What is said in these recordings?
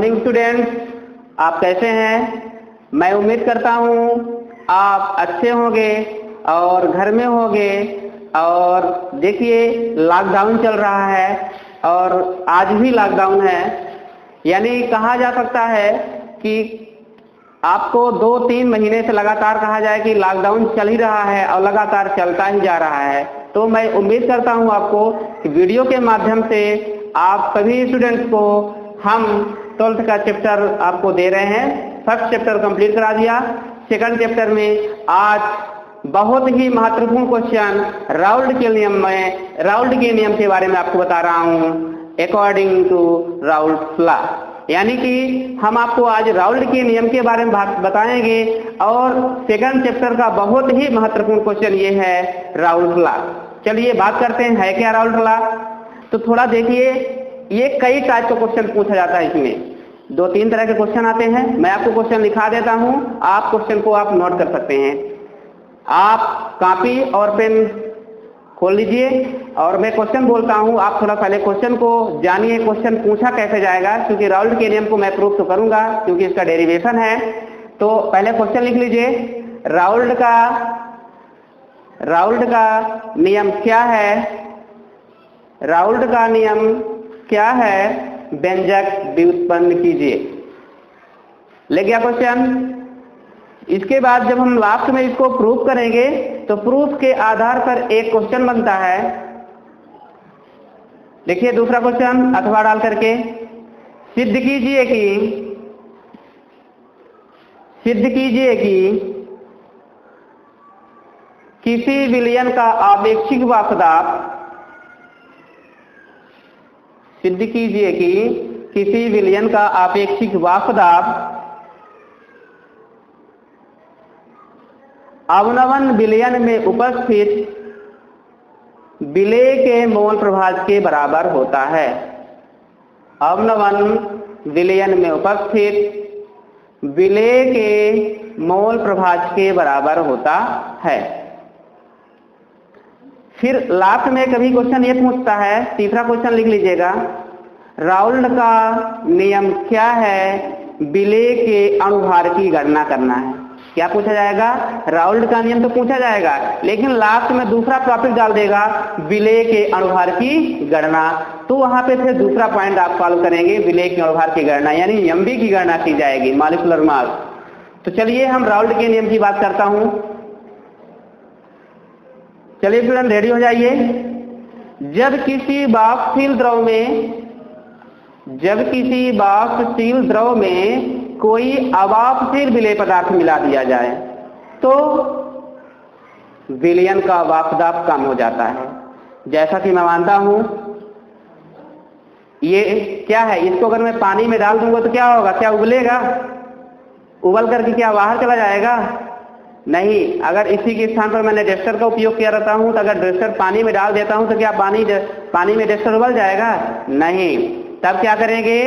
Morning students, आप कैसे हैं? मैं उम्मीद करता हूँ आप अच्छे होंगे और घर में होंगे। और देखिए लॉकडाउन चल रहा है और आज भी लॉकडाउन है, यानी कहा जा सकता है कि आपको 2-3 महीने से लगातार कहा जाए कि लॉकडाउन चल ही रहा है और लगातार चलता ही जा रहा है। तो मैं उम्मीद करता हूं आपको कि वीडियो के माध्यम से आप सभी स्टूडेंट्स को हम 12th का चैप्टर आपको दे रहे हैं। फर्स्ट चैप्टर कंप्लीट करा दिया। सेकंड चैप्टर में आज बहुत ही महत्वपूर्ण क्वेश्चन राउल्ट के नियम के बारे में आपको बता रहा हूं, अकॉर्डिंग टू राउल्ट लॉ। यानी कि हम आपको आज राउल्ट के नियम के बारे में बताएंगे और सेकंड चैप्टर का बहुत ही महत्वपूर्ण क्वेश्चन ये है राउल्ट लॉ। चलिए बात करते हैं, है क्या राउल्ट लॉ। तो थोड़ा देखिए, ये कई टाइप का क्वेश्चन पूछा जाता है। इसमें 2-3 तरह के क्वेश्चन आते हैं। मैं आपको क्वेश्चन लिखा देता हूं, आप क्वेश्चन को आप नोट कर सकते हैं। आप कॉपी और पेन खोल लीजिए और मैं क्वेश्चन बोलता हूं, आप थोड़ा पहले क्वेश्चन को जानिए, क्वेश्चन पूछा कैसे जाएगा, क्योंकि राउल्ट के नियम को मैं प्रूफ तो करूंगा क्योंकि इसका डेरिवेशन है। तो पहले क्वेश्चन लिख लीजिए, राउल्ट का नियम क्या है? राउल्ट का नियम क्या है? व्यंजक व्युत्पन्न कीजिए। ले गया क्वेश्चन। इसके बाद जब हम लास्ट में इसको प्रूफ करेंगे तो प्रूफ के आधार पर एक क्वेश्चन बनता है। देखिए दूसरा क्वेश्चन अथवा डाल करके सिद्ध कीजिए कि किसी विलयन का आपेक्षिक वापदाप, सिद्ध कीजिए कि किसी विलयन का आपेक्षिक वापदाप अवनवन विलयन में उपस्थित विलेय के मोल प्रभाज के बराबर होता है। अवनवन विलयन में उपस्थित विलेय के मोल प्रभाज के बराबर होता है। फिर लास्ट में कभी क्वेश्चन ये पूछता है, तीसरा क्वेश्चन लिख लीजिएगा, राउल्ट का नियम क्या है? विलेय के अणुभार की गणना करना है। क्या पूछा जाएगा? राउल्ट का नियम तो पूछा जाएगा, लेकिन लास्ट में दूसरा टॉपिक डाल देगा विलेय के अणुभार की गणना। तो वहां पे फिर दूसरा पॉइंट आप सॉल्व करेंगे, विलेय के अणुभार की गणना यानी एमबी की गणना की जाएगी, मॉलिक्यूलर मास। तो चलिए हम राउल्ट के नियम की बात करता हूं। चलिए स्टूडेंट रेडी हो जाइए। जब किसी वाष्पशील द्रव में कोई अवापशील विलेय पदार्थ मिला दिया जाए तो विलयन का वापदाप कम हो जाता है। जैसा कि मैं मानता हूं ये क्या है, इसको अगर मैं पानी में डाल दूंगा तो क्या होगा? क्या उबलेगा? उबल करके क्या बाहर चला जाएगा? नहीं। अगर इसी के स्थान पर मैंने डस्टर का उपयोग किया रहता हूं तो अगर डस्टर पानी में डाल देता हूं तो क्या पानी में डस्टर उबल जाएगा? नहीं। तब क्या करेंगे?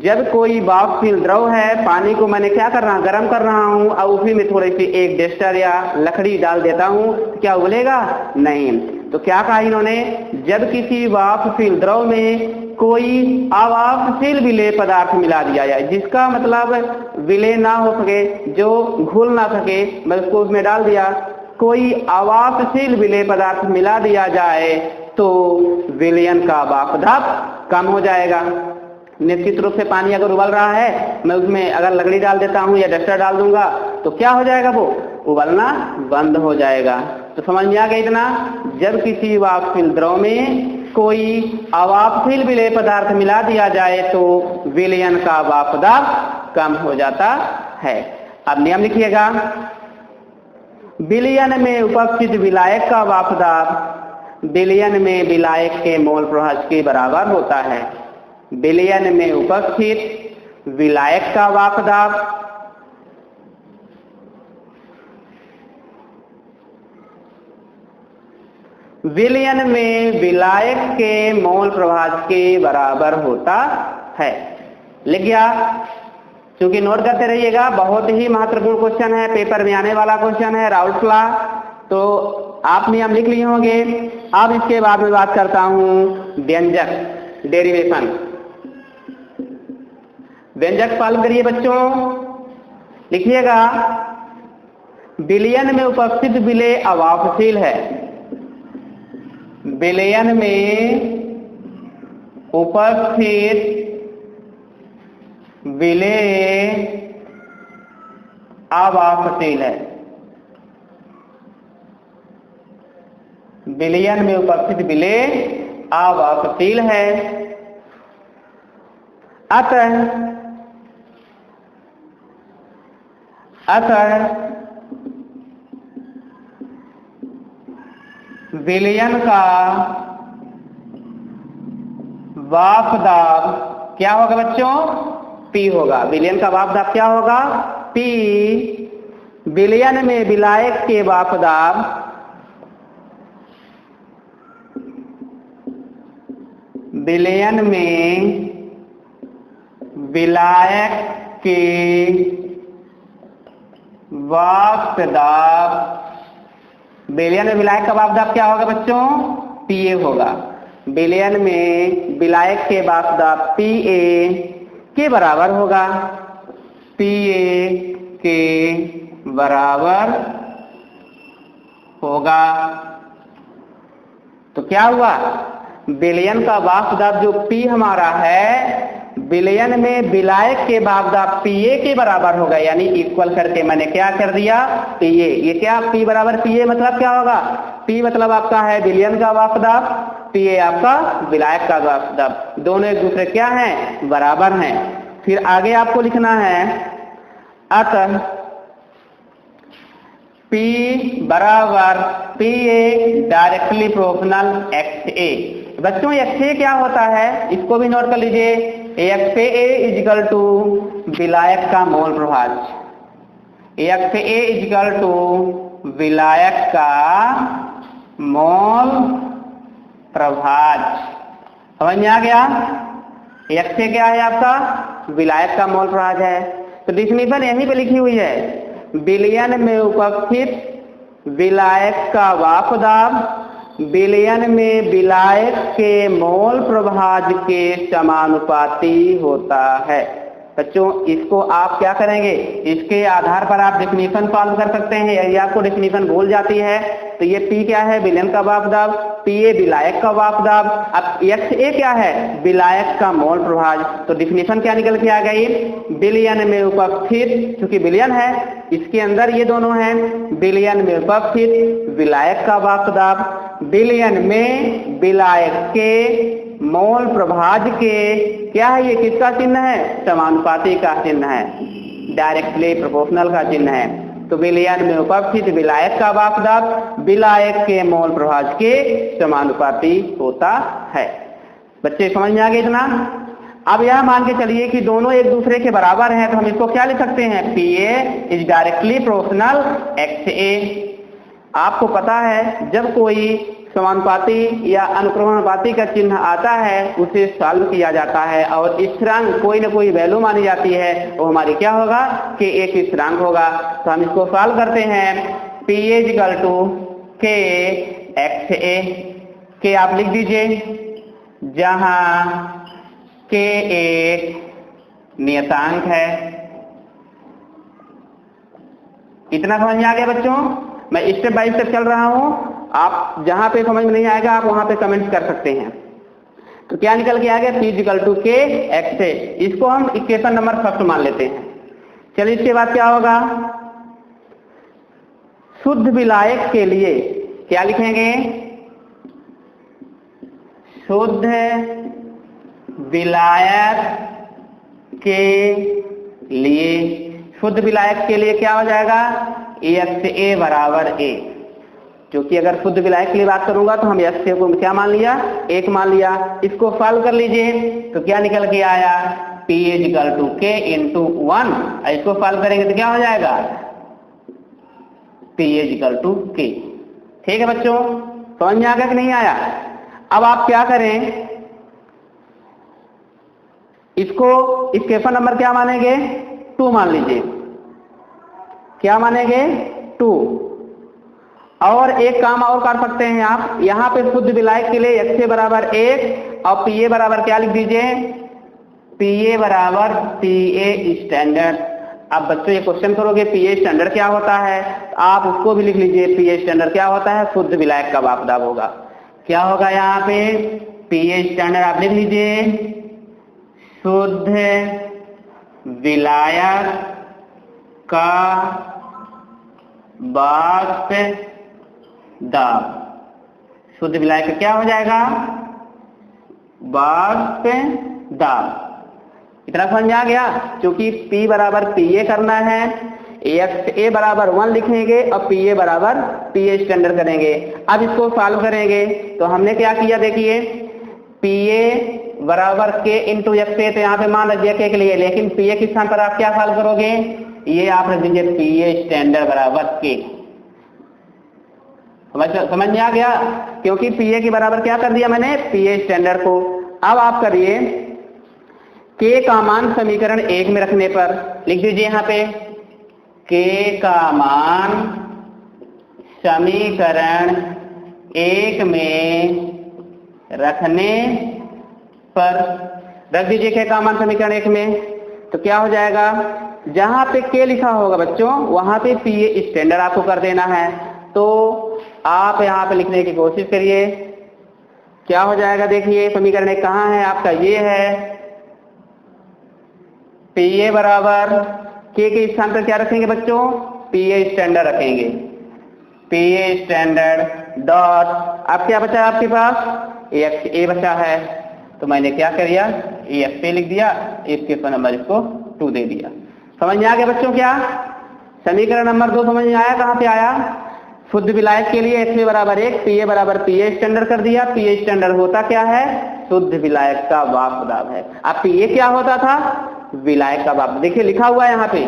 जब कोई वाष्पशील द्रव है, पानी को मैंने क्या कर रहा हूं? गर्म कर रहा हूं और उसी में थोड़ी सी एक डस्टर या लकड़ी डाल देता हूं, क्या उबलेगा? नहीं। तो क्या कहा इन्होंने? जब किसी वाष्पशील द्रव में कोई अवापशील विलेय पदार्थ मिला दिया जाए, जिसका मतलब विलेय ना हो सके, जो घुल ना सके, मैं उसको उसमें डाल दिया, कोई अवापशील विलेय पदार्थ मिला दिया जाए तो विलयन का वापदाप कम हो जाएगा। निश्चित रूप से पानी अगर उबल रहा है, मैं उसमें अगर लकड़ी डाल देता हूं या डस्टर डाल दूंगा तो क्या हो जाएगा? वो उबलना बंद हो जाएगा। तो समझ में आ गया इतना? जब किसी वाष्पशील द्रव में कोई अवापशील विलेय पदार्थ मिला दिया जाए तो विलयन का वापदाप कम हो जाता है। अब नियम लिखिएगा, विलयन में उपस्थित विलायक का वापदाप विलयन में विलायक के मोल प्रभाज के बराबर होता है। विलयन में उपस्थित विलायक का वापदाप विलयन में विलायक के मोल प्रभाज के बराबर होता है। लिख गया? क्योंकि नोट करते रहिएगा, बहुत ही महत्वपूर्ण क्वेश्चन है, पेपर में आने वाला क्वेश्चन है राउल्ट लॉ। तो आप नियम लिख लिए होंगे। अब इसके बाद में बात करता हूं व्यंजक, डेरिवेशन। व्यंजक सॉल्व करिए बच्चों। लिखिएगा, विलयन में उपस्थित विलेय अवापशील है। विलयन में उपस्थित विलेय अवापशील है। विलयन में उपस्थित विलेय अवापशील है। अतः विलयन का वाष्प दाब क्या होगा बच्चों? P होगा। विलयन का वाष्प दाब क्या होगा? P। विलयन में विलायक के वाष्प दाब विलयन में विलायक के वाष्प दाब, विलयन में विलायक का वाष्प दाब क्या होगा बच्चों? Pa होगा। विलयन में विलायक के वाष्प दाब Pa के बराबर होगा। Pa के बराबर होगा। तो क्या हुआ? विलयन का वाष्प दाब जो P हमारा है, विलयन में विलायक के वाष्प दाब Pa के बराबर होगा, यानी इक्वल करके मैंने क्या कर दिया? Pa। ये क्या P बराबर Pa मतलब क्या होगा? P मतलब आपका है विलयन का वाष्प दाब, Pa आपका विलायक का वाष्प दाब, दोनों एक दूसरे क्या हैं? बराबर हैं। फिर आगे आपको लिखना है, अतः P बराबर Pa डायरेक्टली प्रोपोर्शनल XA। बच्चों XA क्या होता है? इसको भी नोट कर लीजिए। XA इजिकल टू विलायक का मोल प्रभाज। XA इजिकल टू विलायक का मोल प्रभाज। समझ में आ गया? XA क्या है आपका? विलायक का मोल प्रभाज है। तो डिफिनेशन यहीं पे लिखी हुई है, विलयन में उपस्थित विलायक का वाष्प दाब विलयन में विलायक के मोल प्रभाज के समानुपाती होता है। बच्चों इसको आप क्या करेंगे? इसके आधार पर आप डेफिनेशन सॉल्व कर सकते हैं। यदि आपको डेफिनेशन भूल जाती है तो ये P क्या है? विलयन का वाष्प दाब, Pa विलायक का वाष्प दाब, अब XA क्या है? विलायक का मोल प्रभाज। तो डेफिनेशन क्या निकल के आ गई? विलयन में उपस्थित, क्योंकि विलयन है इसके अंदर ये दोनों हैं, विलयन में उपस्थित विलायक का वाष्प दाब विलयन में विलायक के मोल प्रभाज के क्या है? ये किसका चिन्ह है? समानुपाती का चिन्ह है, डायरेक्टली प्रोपोर्शनल का चिन्ह है। तो विलयन में उपस्थित विलायक का वाष्प दाब विलायक के मोल प्रभाज के समानुपाती होता है। बच्चे समझ में आ गए इतना? अब यह मान के चलिए कि दोनों एक दूसरे के बराबर हैं, तो हम इसको क्या लिख सकते हैं? Pa is directly proportional XA। आपको पता है जब कोई समानुपाती या अनुक्रमानुपाती का चिन्ह आता है उसे सॉल्व किया जाता है और स्थिरांक कोई ना कोई वैल्यू मानी जाती है, वो हमारी क्या होगा? कि एक स्थिरांक होगा। तो हम इसको सॉल्व करते हैं। Pa equal to K XA। K आप लिख दीजिए, जहां K एक नियतांक है। इतना समझ में आ गया बच्चों? मैं स्टेप बाय स्टेप चल रहा हूं, आप जहां पे समझ में नहीं आएगा आप वहां पे कमेंट कर सकते हैं। तो क्या निकल के आ गया? P equal to K XA। इसको हम इक्वेशन नंबर फर्स्ट मान लेते हैं। चलिए इसके बाद क्या होगा? शुद्ध विलायक के लिए क्या लिखेंगे? शुद्ध विलायक के लिए, शुद्ध विलायक के लिए क्या हो जाएगा? XA बराबर A। क्योंकि अगर शुद्ध विलायक के लिए बात करूंगा तो हम XA को क्या मान लिया? 1 मान लिया। इसको सॉल्व कर लीजिए तो क्या निकल के आया? P equal to K into 1। इसको सॉल्व करेंगे तो क्या हो जाएगा? P equal to K। ठीक है बच्चों, समझ में आ गया कि नहीं आया? अब आप क्या करें, इसको इक्वेशन नंबर क्या मानेंगे? 2 मान लीजिए। क्या मानेंगे? 2। और एक काम और कर सकते हैं आप, यहां पे शुद्ध विलायक के लिए XA बराबर 1 और Pa बराबर क्या लिख दीजिए? पीए बराबर पीए स्टैंडर्ड। अब बच्चों ये क्वेश्चन करोगे पीए स्टैंडर्ड क्या होता है, आप उसको भी लिख लीजिए। पीए स्टैंडर्ड क्या होता है, शुद्ध विलायक का मापदंड होगा। क्या होगा यहाँ पे, पीए स्टैंडर्ड आप लिख लीजिए, शुद्ध विलायक का वाष्प दाब। शुद्ध विलायक का क्या हो जाएगा, वाष्प दाब। इतना समझ में आ गया। क्योंकि P बराबर PA करना है, XA बराबर 1 लिखेंगे और PA बराबर PA स्टैंडर्ड करेंगे। अब इसको सॉल्व करेंगे तो हमने क्या किया, देखिए PA बराबर K इंटू XA, तो यहाँ पे मान रखिए K के लिए, लेकिन PA के स्थान पर आप क्या सॉल्व करोगे, ये आप रख दीजिए PA स्टैंडर्ड बराबर K। समझ में आ गया। क्योंकि PA के बराबर क्या कर दिया मैंने, PA स्टैंडर्ड को। अब आप करिए K का मान समीकरण 1 में रखने पर लिख दीजिए यहाँ पे, K का मान समीकरण 1 में रखने पर रख दीजिए K का मान समीकरण 1 में। तो क्या हो जाएगा, जहां पे K लिखा होगा बच्चों वहां पे PA स्टैंडर्ड आपको कर देना है। तो आप यहाँ पे लिखने की कोशिश करिए, क्या हो जाएगा, देखिए समीकरण 1 कहाँ है आपका, ये है। PA बराबर K के स्थान पर क्या रखेंगे बच्चों, PA स्टैंडर्ड रखेंगे। PA स्टैंडर्ड डॉट, अब क्या बचा आपके पास, XA बचा है। तो मैंने क्या कर दिया, XA लिख दिया, इसके नंबर इसको 2 दे दिया। समझ में आ गया बच्चों। क्या समीकरण नंबर 2 समझ में आया, कहाँ पे आया, शुद्ध विलायक के लिए XA बराबर 1, PA बराबर PA स्टैंडर्ड कर दिया। PA स्टैंडर्ड होता क्या है, शुद्ध विलायक का वाष्प दाब है। अब PA क्या होता था, विलायक का वाष्प, देखिए लिखा हुआ है यहाँ पे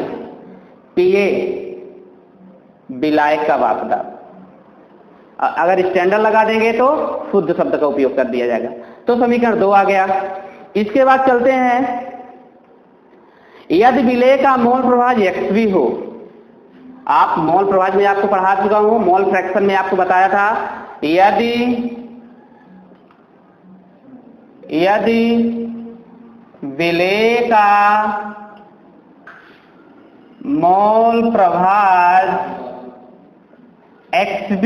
PA विलायक का वाष्प दाब। अगर स्टैंडर्ड लगा देंगे तो शुद्ध शब्द का उपयोग कर दिया जाएगा। तो समीकरण 2 आ गया। इसके बाद चलते हैं, यदि विलेय का मोल प्रभाव XV हो, आप मोल प्रभाव में आपको पढ़ा चुका हूं, मोल फ्रैक्शन में आपको बताया था, यदि विलेय का मोल प्रभाव XV,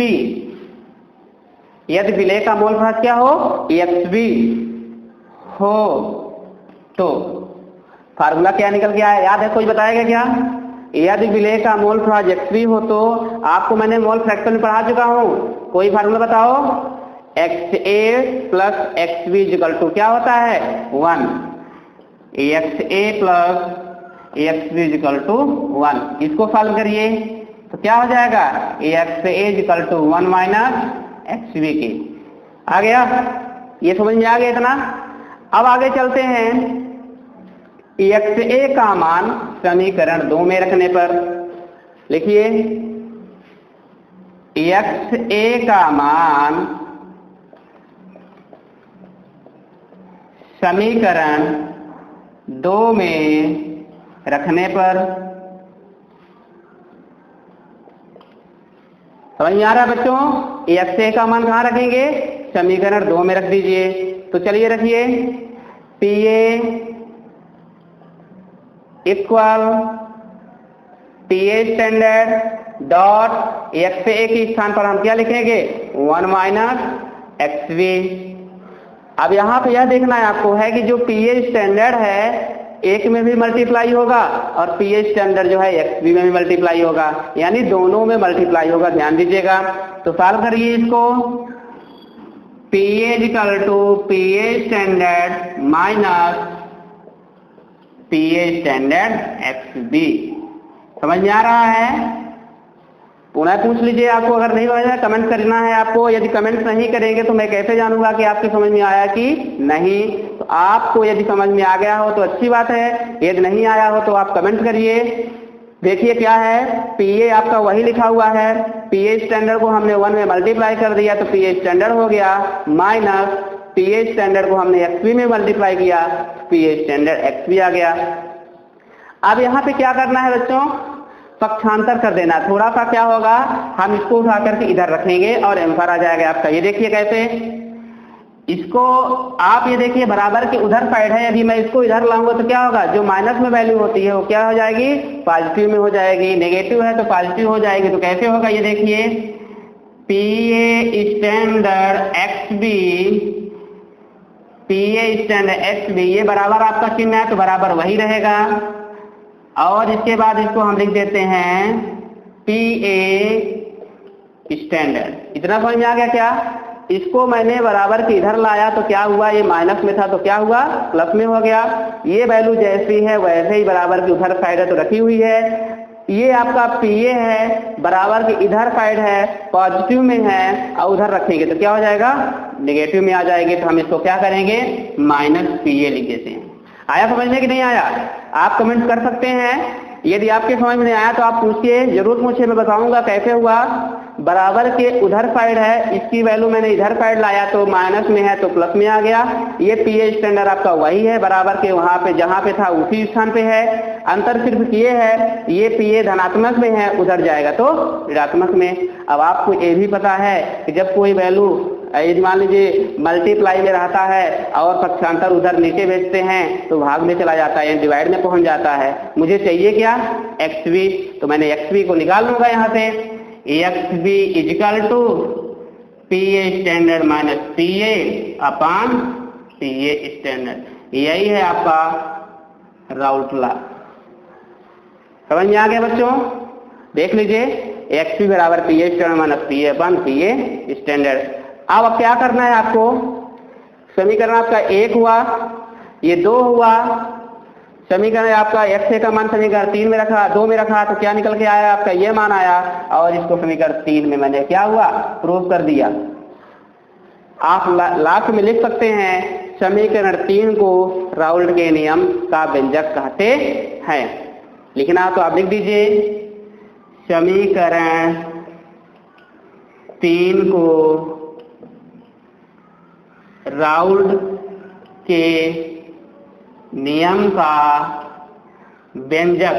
यदि विलेय का मोल प्रभाव क्या हो, XV हो, तो फार्मूला क्या निकल गया है, याद है, कोई बताएगा क्या। यदि विलेय का मोल प्रभाव XV हो तो आपको मैंने मोल फ्रैक्शन में पढ़ा चुका हूं, कोई फार्मूला बताओ, XA plus XV equal to क्या होता है 1, XA plus XV equal to 1। इसको सॉल्व करिए तो क्या हो जाएगा, XA equal to 1 minus XV के। आ गया, ये समझ में आ गया इतना। अब आगे चलते हैं, XA का मान समीकरण 2 में रखने पर लिखिए, XA का मान समीकरण 2 में रखने पर, समझ में आ रहा है बच्चों। XA का मान कहाँ रखेंगे, समीकरण 2 में रख दीजिए। तो चलिए रखिए, PA equal PA standard dot XA के स्थान पर हम क्या लिखेंगे, 1 माइनस XV। अब यहाँ पे यह देखना है आपको है कि जो PA स्टैंडर्ड है 1 में भी मल्टीप्लाई होगा और PA स्टैंडर्ड जो है XV में भी मल्टीप्लाई होगा, यानी दोनों में मल्टीप्लाई होगा, ध्यान दीजिएगा। तो सॉल्व करिए इसको, PA equal to PA standard minus PA standard XV। समझ में आ रहा है, पुनः पूछ लीजिए, आपको अगर नहीं समझ में कमेंट करना है आपको। यदि कमेंट नहीं करेंगे तो मैं कैसे जानूंगा कि आपके समझ में आया कि नहीं। तो आपको यदि समझ में आ गया हो तो अच्छी बात है, यदि नहीं आया हो तो आप कमेंट करिए। देखिए क्या है, PA आपका वही लिखा हुआ है, PA स्टैंडर्ड को हमने 1 में मल्टीप्लाई कर दिया तो PA स्टैंडर्ड हो गया, माइनस PA स्टैंडर्ड को हमने XV में मल्टीप्लाई किया, PA स्टैंडर्ड XV आ गया। अब यहाँ पे क्या करना है बच्चों, पक्षांतर कर देना। थोड़ा सा क्या होगा, हम इसको उठा करके इधर रखेंगे और एम्पर आ जाएगा आपका। ये देखिए कैसे, इसको आप ये देखिए बराबर के उधर साइड है, अभी मैं इसको इधर लाऊंगा तो क्या होगा, जो माइनस में वैल्यू होती है वो क्या हो जाएगी, पॉजिटिव में हो जाएगी, नेगेटिव है तो पॉजिटिव हो जाएगी। तो कैसे होगा ये देखिए, PA स्टैंडर्ड XB ये बराबर आपका चिन्ह है तो बराबर वही रहेगा। और इसके बाद इसको हम लिख देते हैं PA स्टैंडर्ड। इतना समझ में आ गया क्या? इसको मैंने बराबर के इधर लाया तो क्या हुआ, ये माइनस में था तो क्या हुआ, प्लस में हो गया। ये वैल्यू जैसी है वैसे ही बराबर के उधर साइड है तो रखी हुई है। ये आपका PA है, बराबर के इधर साइड है, पॉजिटिव में है, और उधर रखेंगे तो क्या हो जाएगा, नेगेटिव में आ जाएगी। तो हम इसको क्या करेंगे, -PA लिख देते हैं। आया समझ में कि नहीं आया? आप कमेंट कर सकते हैं। यदि आपके समझ में नहीं आया तो आप पूछिए, जरूर पूछिए, मैं बताऊंगा कैसे हुआ। बराबर के उधर साइड है, इसकी वैल्यू मैंने इधर साइड लाया तो माइनस में है तो प्लस में आ गया। ये PA स्टैंडर्ड आपका वही है, बराबर के वहां पे जहां पे था उसी स्थान पे है। अंतर सिर्फ ये है, ये PA धनात्मक में है, उधर जाएगा तो ऋणात्मक में। अब आपको ये भी पता है कि जब कोई वैल्यू मान लीजिए मल्टीप्लाई में रहता है और पक्षांतर उधर नीचे भेजते हैं तो भाग में चला जाता है, डिवाइड में पहुंच जाता है। मुझे चाहिए क्या, XB, तो मैंने XB को निकाल लूंगा यहाँ से। XB is equal to PA standard minus PA upon PA standard. यही है आपका राउल्ट लॉ। समझ में आ गया बच्चों? देख लीजिए, XB बराबर PA standard minus PA upon PA standard. अब क्या करना है आपको, समीकरण आपका 1 हुआ, ये 2 हुआ, समीकरण आपका XA का मान समीकरण 3 में रखा, 2 में रखा तो क्या निकल के आया, आपका ये मान आया। और इसको समीकरण 3 में मैंने क्या हुआ, प्रूव कर दिया। आप लास्ट में लिख सकते हैं, समीकरण 3 को राउल्ट के नियम का व्यंजक कहते हैं। लिखना तो आप लिख दीजिए, समीकरण 3 को राउल्ट के नियम का व्यंजक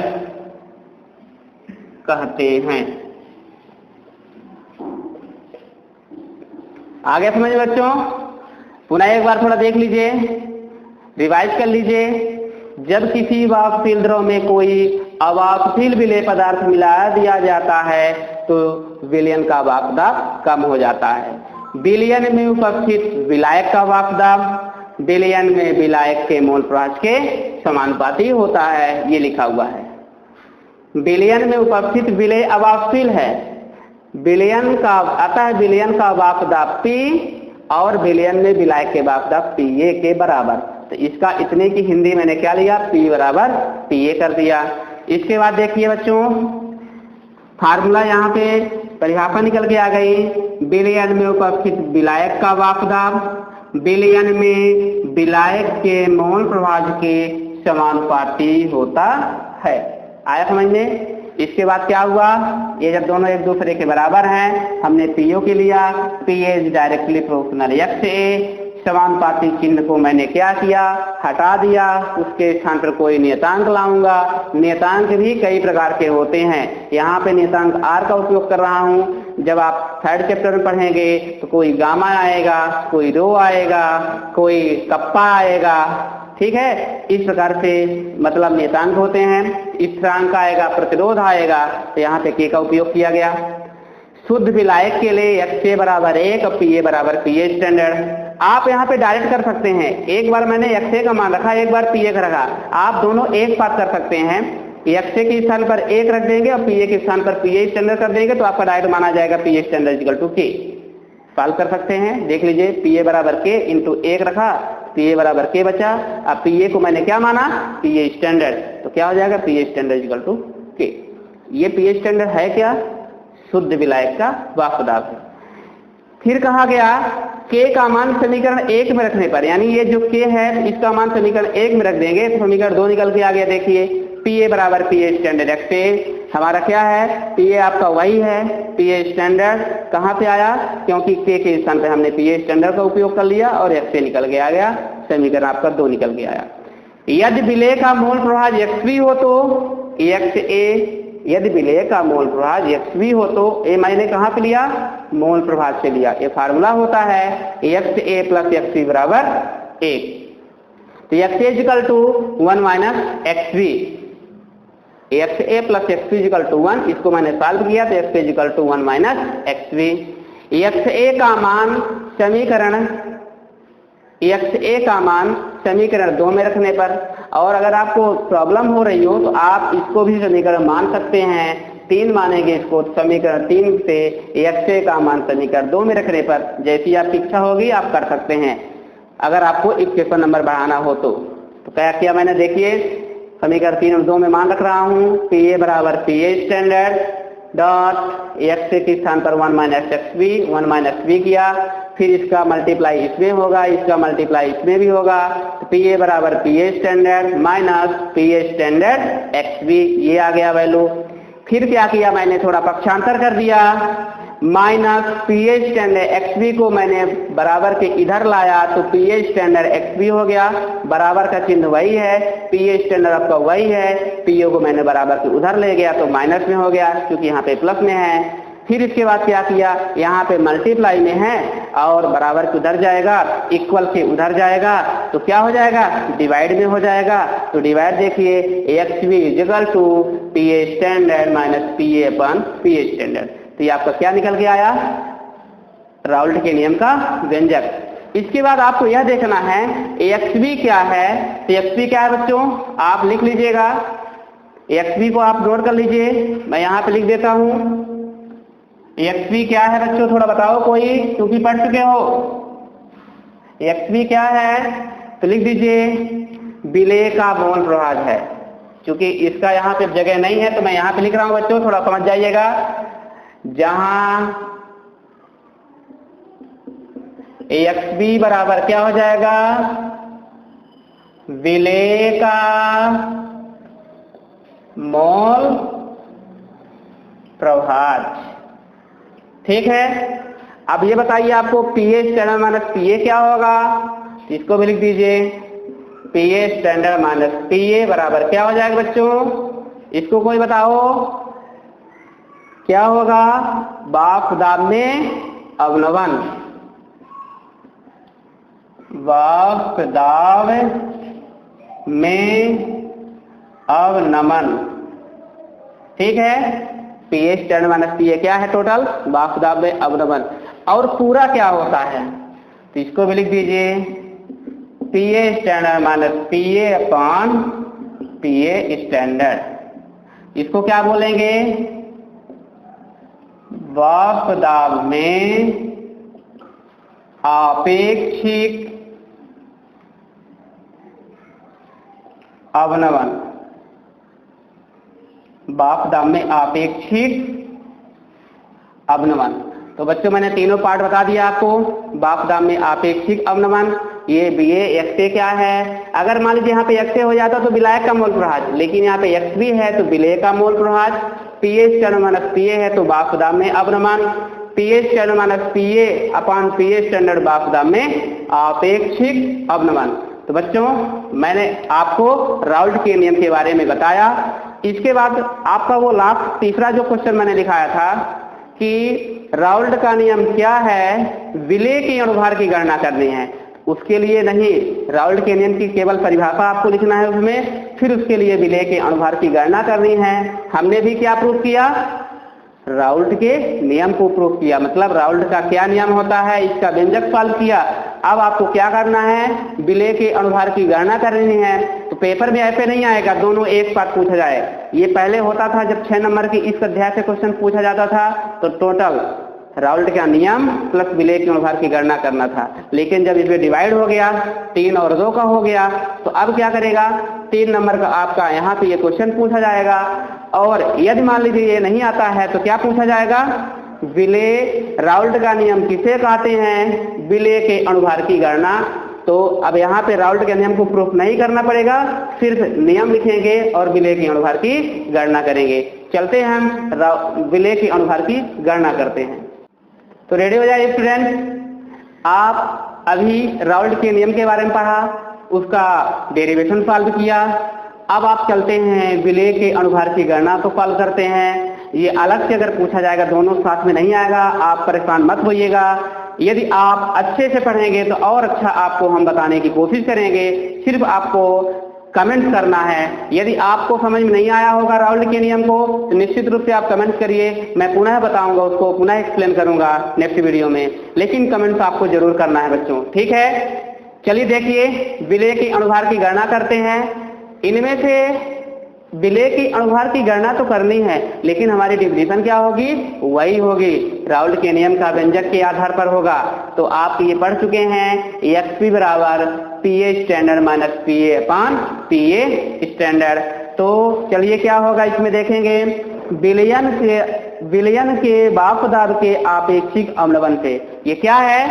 कहते हैं। आगे समझ बच्चों? पुनः एक बार थोड़ा देख लीजिए, रिवाइज कर लीजिए। जब किसी वाष्पशील द्रव में कोई अवाष्पशील विलेय पदार्थ मिला दिया जाता है तो विलयन का वाष्प दाब कम हो जाता है। विलयन में उपस्थित विलायक का वाष्प दाब विलयन में विलायक के मोल प्रवाह के समानुपाती होता है, ये लिखा हुआ है। विलयन में उपस्थित विलेय अवाष्पशील है, विलयन का अतः विलयन का वाष्प दाब P और विलयन में विलायक के वाष्प दाब PA के बराबर। तो इसका इतने की हिंदी मैंने क्या लिया, P बराबर PA कर दिया। इसके बाद देखिए बच्चों, फार्मूला यहाँ पे परिभाषा निकल के आ गई। विलयन में उपस्थित विलायक का वाष्प दाब विलयन में विलायक के मोल प्रवाह के समानुपाती होता है। आया समझ में? इसके बाद क्या हुआ, ये जब दोनों एक दूसरे के बराबर हैं, हमने PO के लिया, PA is directly proportional XA। समानुपाती चिन्ह को मैंने क्या किया, हटा दिया, उसके स्थान पर कोई नियतांक लाऊंगा। नियतांक भी कई प्रकार के होते हैं, यहाँ पे नियतांक R का उपयोग कर रहा हूँ। जब आप 3rd चैप्टर में पढ़ेंगे तो कोई गामा आएगा, कोई रो आएगा, कोई कप्पा आएगा, ठीक है। इस प्रकार से मतलब नियतांक होते हैं। स्थिरांक आएगा, प्रतिरोध आएगा, तो यहाँ पे K का उपयोग किया गया। शुद्ध विलायक के लिए XA बराबर 1 और PA बराबर PA स्टैंडर्ड। आप यहाँ पे डायरेक्ट कर सकते हैं, एक बार मैंने XA का मान रखा, एक बार PA का रखा, आप दोनों एक बात कर सकते हैं। XA के स्थान पर 1 रख देंगे और PA के स्थान पर PA स्टैंडर्ड कर देंगे तो आपका डायरेक्ट माना जाएगा PA standard equal to K। Solve कर सकते हैं, देख लीजिए, PA बराबर K इंटू 1 रखा, PA बराबर K बचा। अब PA को मैंने क्या माना, PA स्टैंडर्ड, तो क्या हो जाएगा, PA standard equal to K। ये PA स्टैंडर्ड है क्या, शुद्ध विलायक का वाष्प दाब है। फिर कहा गया K का मान समीकरण 1 में रखने पर, यानी ये जो K है इसका मान समीकरण 1 में रख देंगे तो समीकरण 2 निकल के आ गया। देखिए, PA बराबर PA स्टैंडर्ड XA हमारा क्या है, PA आपका वही है, PA स्टैंडर्ड कहाँ पे आया, क्योंकि K के स्थान पे हमने PA स्टैंडर्ड का उपयोग कर लिया और XA निकल के आ गया, समीकरण आपका 2 निकल के आया। यदि विलेय का मोल प्रवाह XB हो तो XA यदि विलेय का मोल प्रभाज XV हो तो ये मैंने कहाँ पे लिया, मोल प्रभाज से लिया। ये फार्मूला होता है XA + XV बराबर 1। तो XA = 1 - XV, XA + XV = 1, इसको मैंने सॉल्व किया तो XA = 1 - XV। XA का मान समीकरण 2 में रखने पर, और अगर आपको प्रॉब्लम हो रही हो तो आप इसको भी समीकरण मान सकते हैं। 3 मानेंगे इसको, समीकरण 3 से XA का मान समीकरण 2 में रखने पर जैसी आपकी इच्छा होगी आप कर सकते हैं, अगर आपको इक्वेशन नंबर बढ़ाना हो तो क्या किया मैंने, देखिए समीकरण 3 और 2 में मान रख रहा हूँ। PA = PA standard dot XA के स्थान पर 1 - XV, 1 - XV किया, फिर इसका मल्टीप्लाई इसमें होगा, इसका मल्टीप्लाई इसमें भी होगा। तो PA = PA standard minus PA standard XV, ये आ गया वैल्यू। फिर क्या किया मैंने, थोड़ा पक्षांतर कर दिया, माइनस PA स्टैंडर्ड XV को मैंने बराबर के इधर लाया तो PA स्टैंडर्ड XV हो गया। बराबर का चिन्ह वही है, PA स्टैंडर्ड आपका वही है, PO को मैंने बराबर के उधर ले गया तो माइनस में हो गया क्योंकि यहाँ पे प्लस में है। फिर इसके बाद क्या किया, यहाँ पे मल्टीप्लाई में है और बराबर के उधर जाएगा, इक्वल के उधर जाएगा तो क्या हो जाएगा, डिवाइड में हो जाएगा। तो डिवाइड देखिए XV = PA standard minus PA/PA standard. तो ये आपका क्या निकल के आया, राउल्ट के नियम का व्यंजक। इसके बाद आपको यह देखना है XV क्या है। तो XV क्या है बच्चों, आप लिख लीजिएगा, XV को आप नोट कर लीजिए, मैं यहाँ पे लिख देता हूँ। XV क्या है बच्चों, थोड़ा बताओ कोई, क्योंकि पढ़ चुके हो। XV क्या है तो लिख दीजिए, विलेय का मोल प्रभाज है। क्योंकि इसका यहाँ पे जगह नहीं है तो मैं यहाँ पे लिख रहा हूँ बच्चों, थोड़ा समझ जाइएगा। जहां XV बराबर क्या हो जाएगा, विलेय का मोल प्रभाज, ठीक है। अब ये बताइए आपको PA स्टैंडर्ड माइनस PA क्या होगा, तो इसको भी लिख दीजिए, PA स्टैंडर्ड माइनस PA बराबर क्या हो जाएगा बच्चों, इसको कोई बताओ क्या होगा, वाष्प दाब में अवनमन, वाष्प दाब में अवनमन, ठीक है। PA स्टैंडर्ड माइनस PA क्या है, टोटल वाष्प दाब में अवनमन। और पूरा क्या होता है तो इसको भी लिख दीजिए, PA standard minus PA/PA standard. इसको क्या बोलेंगे, वाष्प दाब में आपेक्षिक अवनमन, वाष्प दाब में आपेक्षिक अवनमन। तो बच्चों मैंने तीनों पार्ट बता दिया आपको, वाष्प दाब में आपेक्षिक अवनमन, ये BA XA क्या है। अगर मान लीजिए यहाँ पे XA हो जाता तो विलायक का मोल प्रभाज, लेकिन यहाँ पे XB है तो विलेय का मोल प्रभाज। PA स्टैंडर्ड माइनस PA है तो वाष्प दाब में अवनमन, PA standard minus PA/PA standard वाष्प दाब में आपेक्षिक अवनमन। तो बच्चों मैंने आपको राउल्ट के नियम के बारे में बताया। इसके बाद आपका वो लास्ट तीसरा जो क्वेश्चन मैंने लिखाया था कि राउल्ट का नियम क्या है, विलेय के अणुभार की गणना करनी है। उसके लिए नहीं, राउल्ट के नियम की केवल परिभाषा आपको लिखना है उसमें, फिर उसके लिए विलेय के अणुभार की गणना करनी है। हमने भी क्या प्रूफ किया, राउल्ट के नियम को प्रूफ किया, मतलब राउल्ट का क्या नियम होता है इसका व्यंजक सॉल्व किया। अब आपको क्या करना है, विलेय के अणुभार की गणना करनी है। तो पेपर में ऐसे नहीं आएगा दोनों एक साथ पूछा जाए, ये पहले होता था जब 6 नंबर की इस अध्याय से क्वेश्चन पूछा जाता था तो टोटल राउल्ट का नियम प्लस विलेय के अणुभार की गणना करना था। लेकिन जब इसमें डिवाइड हो गया, 3 और 2 का हो गया, तो अब क्या करेगा, 3 नंबर का आपका यहाँ पे ये क्वेश्चन पूछा जाएगा। और यदि मान लीजिए ये नहीं आता है तो क्या पूछा जाएगा, विलेय राउल्ट का नियम किसे कहते हैं, विलेय के अणुभार की गणना। तो अब यहाँ पे राउल्ट के नियम को प्रूफ नहीं करना पड़ेगा, सिर्फ नियम लिखेंगे और विलेय के अणुभार की गणना करेंगे। चलते हैं हम विलेय के अणुभार की गणना करते हैं। तो रेडी हो जाइए स्टूडेंट, आप अभी राउल्ट के नियम के बारे में पढ़ा, उसका डेरिवेशन सॉल्व किया, अब आप चलते हैं विलेय के अनुभार की गणना तो सॉल्व करते हैं। ये अलग से अगर पूछा जाएगा, दोनों साथ में नहीं आएगा, आप परेशान मत होइएगा। यदि आप अच्छे से पढ़ेंगे तो और अच्छा आपको हम बताने की कोशिश करेंगे। सिर्फ आपको कमेंट करना है। यदि आपको समझ में नहीं आया होगा राउल्ट के नियम को तो निश्चित रूप से आप कमेंट करिए, मैं पुनः बताऊंगा, उसको पुनः एक्सप्लेन करूंगा नेक्स्ट वीडियो में। लेकिन कमेंट्स आपको जरूर करना है बच्चों, ठीक है। चलिए देखिए, विलेय की अनुभार की गणना करते हैं। इनमें से विलेय की अनुभार की गणना तो करनी है, लेकिन हमारी डिफिनेशन क्या होगी? वही होगी, राउल्ट के नियम का व्यंजक के आधार पर होगा। तो आप ये पढ़ चुके हैं, एक्सपी बराबर पीए standard minus PA upon PA standard. तो चलिए क्या होगा इसमें देखेंगे, विलयन के वाष्प दाब के आपेक्षिक अवनमन से। ये क्या है?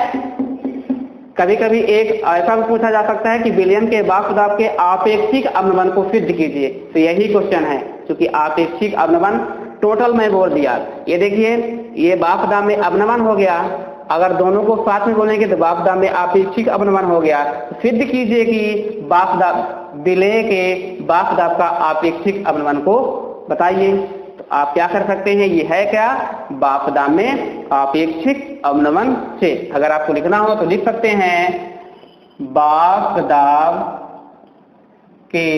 कभी कभी एक ऐसा भी पूछा जा सकता है कि विलयन के वाष्प दाब के आपेक्षिक अवनमन को सिद्ध कीजिए। तो यही क्वेश्चन है, क्योंकि आपेक्षिक अवनमन टोटल में बोल दिया। ये देखिए, ये वाष्प दाब में अवनमन हो गया, अगर दोनों को साथ में बोलेंगे तो वाष्प दाब में आपेक्षिक अवनमन हो गया। सिद्ध कीजिए कि वाष्प दाब, विलेय के वाष्प दाब का आपेक्षिक अवनमन को बताइए। तो आप क्या कर सकते हैं, ये है क्या? वाष्प दाब में आपेक्षिक अवनमन से। अगर आपको लिखना हो तो लिख सकते हैं, वाष्प दाब के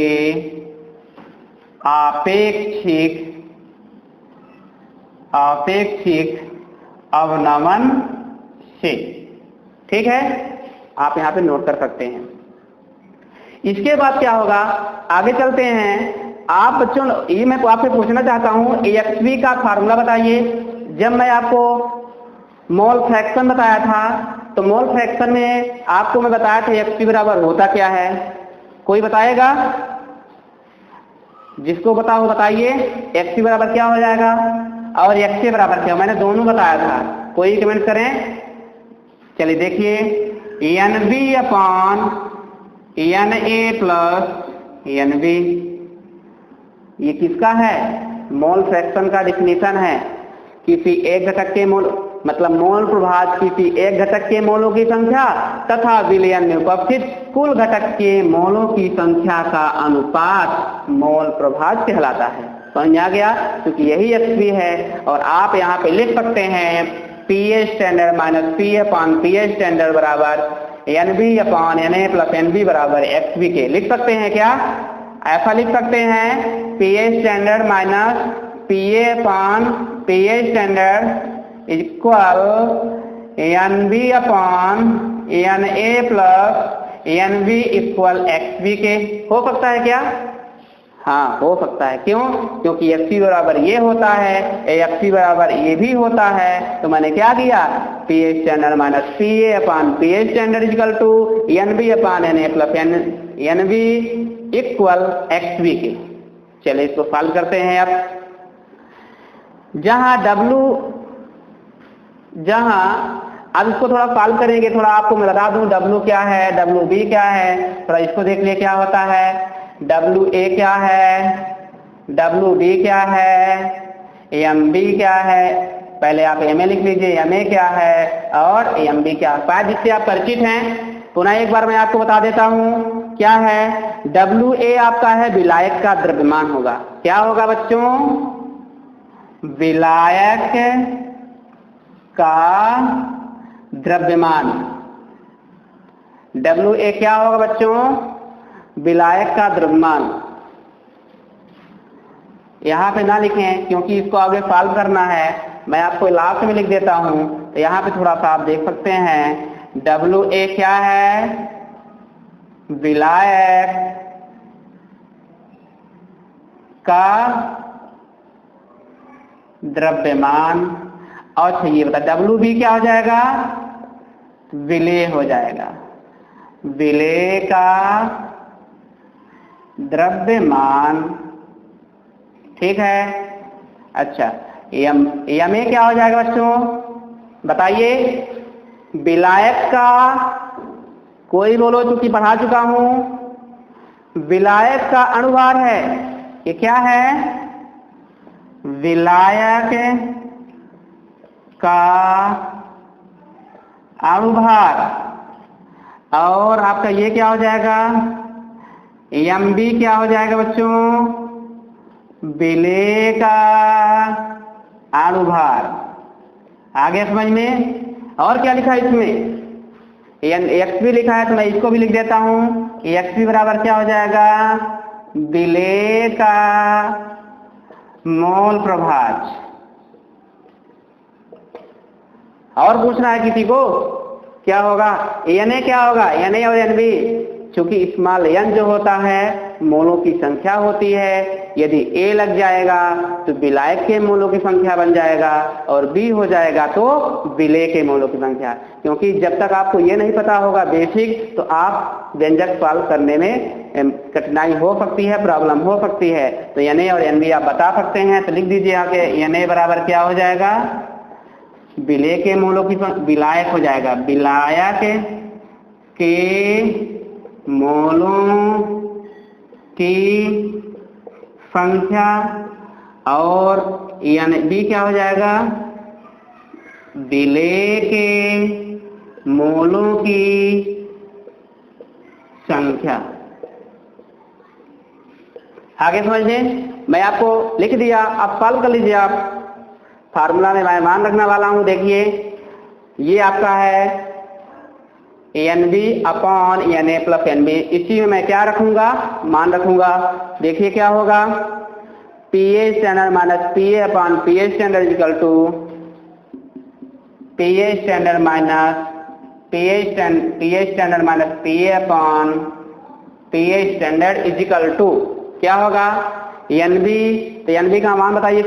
आपेक्षिक अवनमन से। ठीक है, आप यहां पे नोट कर सकते हैं। इसके बाद क्या होगा, आगे चलते हैं। आप बच्चों, ये मैं आपसे पूछना चाहता हूं, एक्सवी का फार्मूला बताइए। जब मैं आपको मोल फ्रैक्शन बताया था तो मोल फ्रैक्शन में आपको मैं बताया था एक्सवी बराबर होता क्या है? कोई बताएगा? जिसको पता हो बताइए, एक्सवी बराबर क्या हो जाएगा और एक्सए बराबर क्या? मैंने दोनों बताया था, कोई कमेंट करें। चलिए देखिए, N upon N A plus N B, ये किसका है? मोल फ्रैक्शन का डिफिनीशन है। किसी एक घटक के मोल, मतलब मोल प्रभाज किसी एक घटक के मोलों की संख्या तथा विलयन में उपस्थित कुल घटक के मोलों की संख्या का अनुपात मोल प्रभाज कहलाता है। समझ आ गया? क्योंकि यही एक्सवी है। और आप यहाँ पे लिख सकते हैं, PA standard minus P upon PA standard बराबर N B upon N A plus N B बराबर एक्सवी के। लिख सकते हैं क्या? ऐसा लिख सकते हैं, PA standard minus PA upon PA standard equal N B upon N A plus N B equal XV के। हो सकता है क्या? हाँ, हो सकता है। क्यों? क्योंकि एक्सवी बराबर ये होता है, एक्सवी बराबर ये भी होता है। तो मैंने क्या किया, PA standard minus PA upon PA standard equal to N B upon N A plus N B equal XV के। चलिए इसको सॉल्व करते हैं। अब अब इसको थोड़ा सॉल्व करेंगे। थोड़ा आपको मैं बता दूं, W क्या है, WB क्या है, थोड़ा इसको देख लिए क्या होता है। WA क्या है, WB क्या है, MB क्या है। पहले आप MA लिख लीजिए, MA क्या है और MB क्या है, शायद जिससे आप परिचित हैं। पुनः एक बार मैं आपको बता देता हूं क्या है। WA आपका है विलायक का द्रव्यमान होगा। क्या होगा बच्चों? विलायक का द्रव्यमान। WA क्या होगा बच्चों? विलायक का द्रव्यमान। यहां पे ना लिखें क्योंकि इसको आगे सॉल्व करना है, मैं आपको लास्ट में लिख देता हूं। तो यहां पे थोड़ा सा आप देख सकते हैं, WA क्या है? विलायक का द्रव्यमान। और चाहिए बता, WB क्या हो जाएगा? विलेय हो जाएगा, विलेय का द्रव्यमान। ठीक है। अच्छा, MA क्या हो जाएगा बच्चों? बताइए। विलायक का, कोई बोलो, चूंकि पढ़ा चुका हूं, विलायक का अनुभार है। ये क्या है? विलायक का अनुभार। और आपका ये क्या हो जाएगा? एम बी क्या हो जाएगा बच्चों? विलेय का अनुभार। आ गया समझ में? और क्या लिखा है इसमें? एक्स भी लिखा है तो मैं इसको भी लिख देता हूं। एक्स भी बराबर क्या हो जाएगा? विलेय का मोल प्रभाज। और पूछना है किसी को? क्या होगा? एन ए क्या होगा? एन ए और एन बी, चूंकि स्मॉल एन जो होता है मोलों की संख्या होती है, यदि ए लग जाएगा तो विलायक के मोलों की संख्या बन जाएगा, और बी हो जाएगा तो विलेय के मोलों की संख्या। क्योंकि जब तक आपको ये नहीं पता होगा बेसिक, तो आप व्यंजक सॉल्व करने में कठिनाई हो सकती है, प्रॉब्लम हो सकती है। तो एन ए और एन बी आप बता सकते हैं, तो लिख दीजिए आगे। एन ए बराबर क्या हो जाएगा? विलेय के मोलों की, विलायक हो जाएगा, विलायक के मोलों की संख्या, और एन बी क्या हो जाएगा? विलेय के मोलों की संख्या। आगे समझिए, मैं आपको लिख दिया, आप सॉल्व कर लीजिए। आप फार्मूला में मैं मान रखने वाला हूं। देखिए ये आपका है N B upon N A plus N B. इसी में मैं क्या रखूंगा? मान रखूंगा। देखिए क्या होगा? P A standard minus P A upon P A standard equal to P A standard minus P A standard minus P A upon P A standard equal to क्या होगा? N B. तो एन बी का मान बताइए,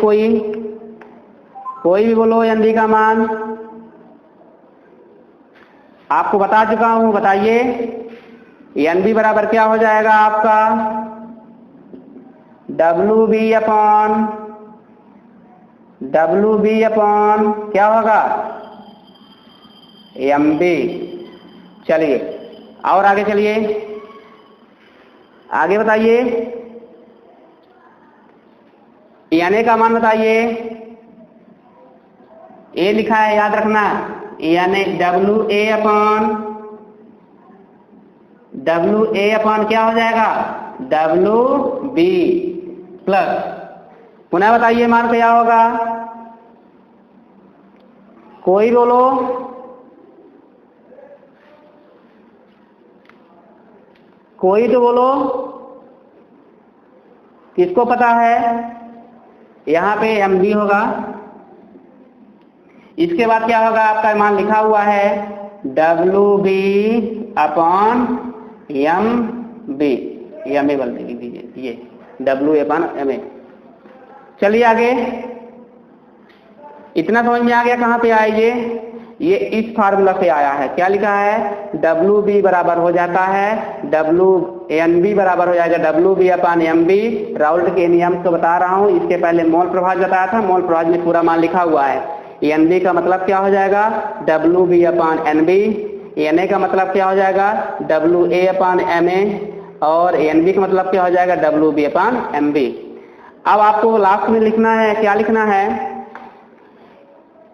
कोई भी बोलो N B का मान। आपको बता चुका हूं, बताइए। एन बी बराबर क्या हो जाएगा आपका? डब्ल्यू बी अपॉन क्या होगा? M B. चलिए और आगे चलिए, आगे बताइए। एन ए का मान बताइए। ए लिखा है, याद रखना। यानी डब्ल्यू ए अपॉन क्या हो जाएगा? डब्ल्यू बी प्लस, पुनः बताइए मान क्या होगा? कोई बोलो, कोई तो बोलो, किसको पता है? यहां पे एम बी होगा, इसके बाद क्या होगा? आपका मान लिखा हुआ है W B upon M B. M A बोलते लिख दीजिए, ये डब्ल्यू अपॉन एम ए। चलिए आगे, इतना समझ में आ गया कहां पे आया? ये इस फार्मूला से आया है। क्या लिखा है? डब्ल्यू बी बराबर हो जाता है डब्ल्यू एन बी बराबर हो जाएगा W B upon M B. Raoult के नियम को बता रहा हूं, इसके पहले मोल प्रभाज बताया था, मोल प्रभाज में पूरा मान लिखा हुआ है। एन बी का मतलब क्या हो जाएगा? W B upon N B. N A का मतलब क्या हो जाएगा? W A upon M A. और एन बी का मतलब क्या हो जाएगा? W B upon M B. अब आपको लास्ट में लिखना है, क्या लिखना है?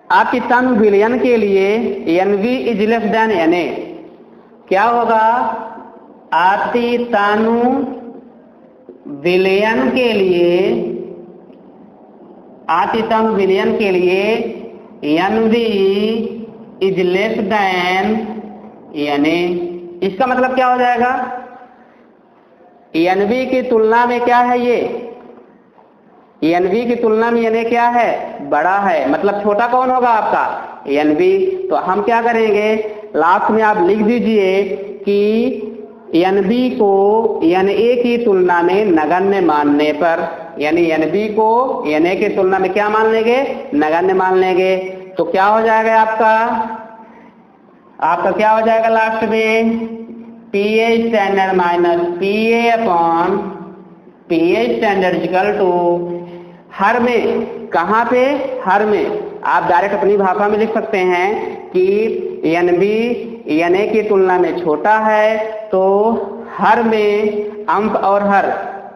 आपकी तनु विलयन के लिए N B is less than N A. क्या होगा? आपकी तनु विलयन के लिए, आतितम विलयन के लिए N B is less than N A. इसका मतलब क्या हो जाएगा? एन बी की तुलना में क्या है? ये एन बी की तुलना में एन ए क्या है? बड़ा है। मतलब छोटा कौन होगा आपका? N B. तो हम क्या करेंगे? लास्ट में आप लिख दीजिए कि एन बी को एन ए की तुलना में नगण्य मानने पर, यानी एन बी को एन ए की तुलना में क्या मान लेंगे? नगण्य मान लेंगे। तो क्या हो जाएगा आपका? आपका क्या हो जाएगा लास्ट में? P A standard minus P A upon P A standard equal to हर में, कहाँ पे? हर में। आप डायरेक्ट अपनी भाषा में लिख सकते हैं कि एन बी एन ए की तुलना में छोटा है, तो हर में अंश और हर,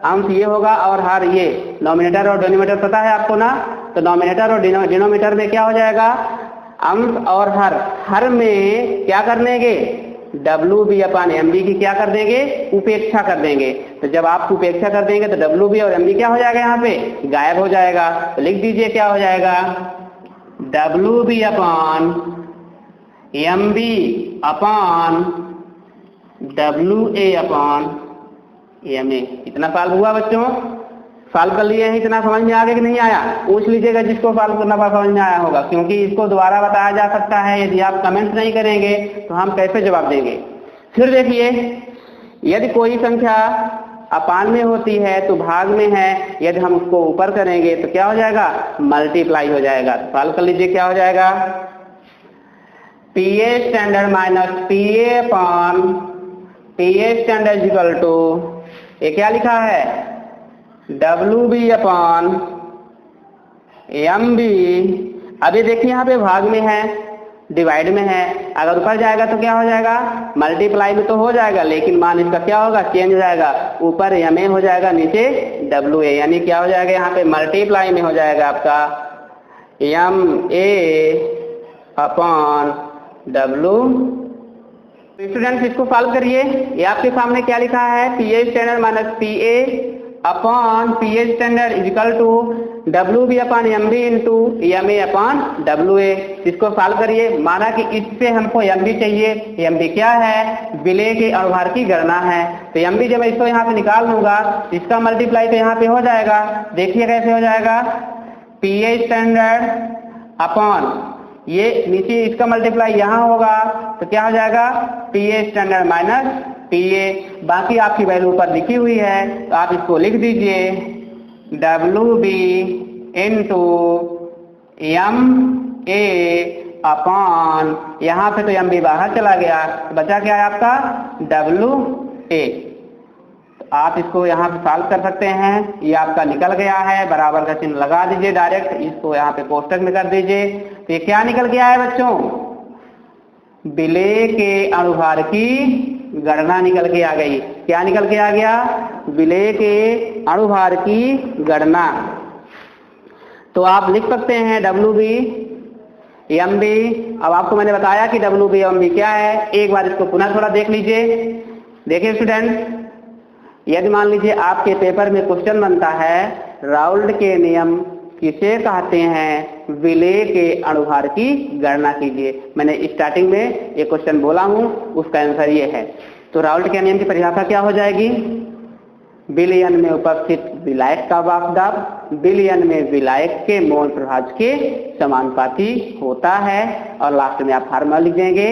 अंश ये होगा और हर ये, नॉमिनेटर और डिनोमिनेटर पता है आपको ना? तो नॉमिनेटर और डिनोमिनेटर में क्या हो जाएगा? अंश और हर। हर में क्या कर लेंगे? W B upon M B की क्या कर देंगे, उपेक्षा कर देंगे। तो जब आप उपेक्षा कर देंगे तो डब्ल्यू बी और एम बी क्या हो जाएगा, यहाँ पे गायब हो जाएगा। तो लिख दीजिए क्या हो जाएगा, W B upon M B upon W A upon M A. इतना सॉल्व हुआ बच्चों, सॉल्व कर लिए हैं। इतना समझ में आ गया कि नहीं आया, पूछ लीजिएगा जिसको सॉल्व करना समझ में आया होगा, क्योंकि इसको दोबारा बताया जा सकता है। यदि आप कमेंट नहीं करेंगे तो हम कैसे जवाब देंगे। फिर देखिए, यदि कोई संख्या अपान में होती है तो भाग में है, यदि हम उसको ऊपर करेंगे तो क्या हो जाएगा, मल्टीप्लाई हो जाएगा। तो सॉल्व कर लीजिए क्या हो जाएगा, P A standard minus P A upon P A standard equal to, ये क्या लिखा है, W B upon M B. अभी देखिए यहाँ पे भाग में है, डिवाइड में है, अगर ऊपर जाएगा तो क्या हो जाएगा, मल्टीप्लाई में तो हो जाएगा, लेकिन मान इसका क्या होगा, चेंज हो जाएगा, ऊपर एम ए हो जाएगा, नीचे डब्ल्यू ए, यानी क्या हो जाएगा यहाँ पे मल्टीप्लाई में हो जाएगा आपका M A upon W. Students इसको सॉल्व करिए। ये आपके सामने क्या लिखा है, P A standard minus P A upon P A standard equal to W B upon M B into M A upon W A. इसको सॉल्व करिए। माना कि इससे हमको एम बी चाहिए, एम बी क्या है, विलेय के अनुभार की गणना है। तो एम बी जब मैं इसको यहाँ पे निकाल लूंगा, इसका मल्टीप्लाई तो यहाँ पे हो जाएगा। देखिए कैसे हो जाएगा, पी ए स्टैंडर्ड अपॉन ये नीचे इसका मल्टीप्लाई यहाँ होगा, तो क्या हो जाएगा, P A standard minus P ए। बाकी आपकी वैल्यू ऊपर लिखी हुई है, तो आप इसको लिख दीजिए W B into M A upon, यहाँ पे तो एम बी बाहर चला गया, तो बचा क्या है आपका, डब्ल्यू ए। आप इसको यहाँ पे सॉल्व कर सकते हैं। ये आपका निकल गया है, बराबर का चिन्ह लगा दीजिए डायरेक्ट, इसको यहाँ पे कोष्टक में कर दीजिए। तो ये क्या निकल के आया बच्चों, विलेय के अनुभार की गणना निकल के आ गई। क्या निकल के आ गया, विलेय के अनुभार की गणना। तो आप लिख सकते हैं डब्ल्यू बी एम बी। अब आपको मैंने बताया कि डब्ल्यू बी एम बी क्या है, एक बार इसको पुनः थोड़ा देख लीजिए। देखिए स्टूडेंट, यदि मान लीजिए आपके पेपर में क्वेश्चन बनता है, राउल्ट के नियम किसे कहते हैं, विलेय के अनुभार की गणना कीजिए। मैंने स्टार्टिंग में ये क्वेश्चन बोला हूं, उसका आंसर ये है। तो राउल्ट के नियम की परिभाषा क्या हो जाएगी, विलयन में उपस्थित विलायक का वाष्पदाब विलयन में विलायक के मोल प्रभाज के समानुपाती होता है। और लास्ट में आप फार्मूला लिख देंगे,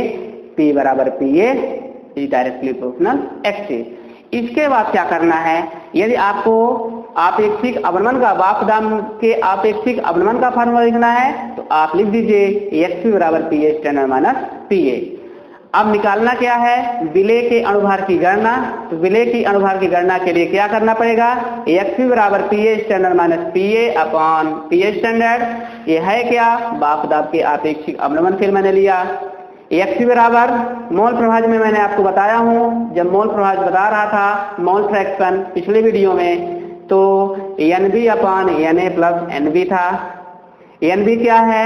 P बराबर P A is directly proportional x से। इसके बाद क्या करना है, यदि आपको आपेक्षिक अवनमन का वाष्पदाब के आपेक्षिक अवनमन का फार्मूला लिखना है, तो आप लिख दीजिए एक्स पी बराबर P A standard minus P ए। अब निकालना क्या है, विलेय के अनुभार की गणना। तो विलेय की अनुभार की गणना के लिए क्या करना पड़ेगा, एक्स पी बराबर P A standard minus P A upon P A standard. ये है क्या, वाष्पदाब के आपेक्षिक अवनमन। फिर मैंने लिया एक्स बराबर मोल प्रभाज में मैंने आपको बताया हूं, जब मोल प्रभाज बता रहा था मोल फ्रैक्शन पिछले वीडियो में, तो N B upon N A plus N B था। एन बी क्या है,